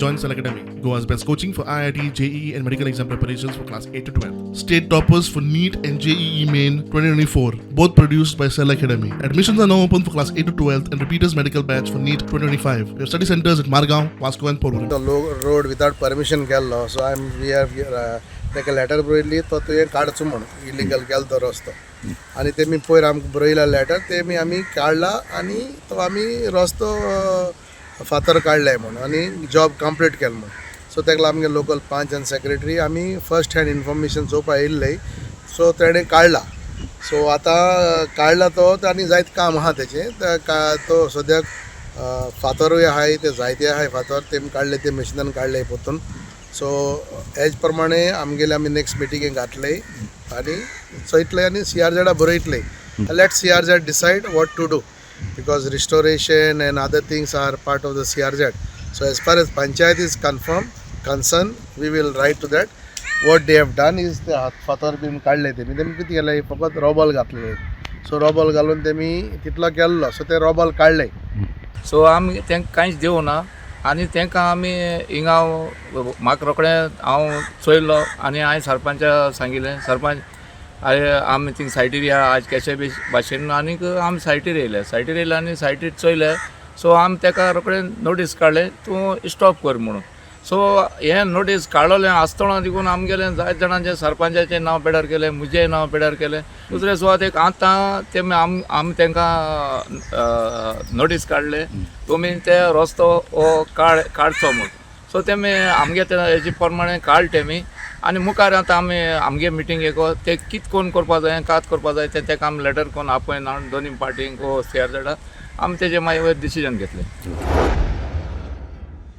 Join Cell Academy, Goa's best coaching for IIT, JEE, and medical exam preparations for class 8 to 12. State toppers for NEET and JEE Main 2024, both produced by Cell Academy. Admissions are now open for class 8 to 12 and repeaters medical batch for NEET 2025. We have study centers at Margao, Vasco, and Porvorim. The road without permission गेल्लो, so we have take a letter बरोयली तो तुवें काडचो म्हण illegal गेलो तो रस्तो आनी ते मी पयर आमकां बरयला लेटर ते आमी काडला आनी तो आमी रस्तो फातर काडले म्हण आनी जॉब कंप्लीट केलो म्हण सो तेका आमगे लोकल पंच आनी सेक्रेटरी आमी फर्स्ट हँड इन्फॉर्मेशन चोवपा येयल्ले सो तेणें काडला सो आतां काडला तो आनी जायत काम आहा तेचें तो सद्याक फातरूय आहाय ते जायते आहाय फातर तेमी काडले ते मशिनान काडले पोतून सो हेज प्रमाणे आमगेले आमी नेक्स्ट मिटिंगेक घातले आनी चयतले आनी CRZ बरयतले let CRZ decide what to do because restoration and other things are part of the CRZ so as far as panchayat is concern we will write to that what they have done is ते फातर bin काडले तेमी कितें केलें फकत रॉबल घातलें so रॉबल घालून तेमी तितलो केल्लो सो ते रॉबल काडले सो आमी तांकां कांयच दिवना आनी तांकां आमी हिंगा म्हाका रोखडें हांव चोयलो आनी हांवें सरपंचाक सांगिल्लें सरपंच आमी थिंग सायटीर या आज केशे भाशेन आनीक आमी सायटीर येयले आनी सायटीर चोयले सो आमी ताका रोखडें नोटीस काडलें तूं स्टॉप कर म्हणून सो हें नोटीस काडलोलें आसतना देखून आमगेलें जायत जाणांचें सरपंचाचें नांव पेडार केलें म्हजेंय नांव पेडार केलें दुसरे सुवातेक आतां तेमी आमी तांकां नोटीस काडले तुमी ते रस्तो हो काडचो म्हूण सो तेमी आमगे हेजे प्रमाणे काडले तेमी आनी मुखार आतां आमी आमगे मिटींगेक ते कितें कोन्न करपा जाय कात करपा जाय तें ताका आमी लेटर कोन्न आपयन हाडून दोनी पार्टींक CRZ आमी तेजे मागीर डिसिजन घेतलें.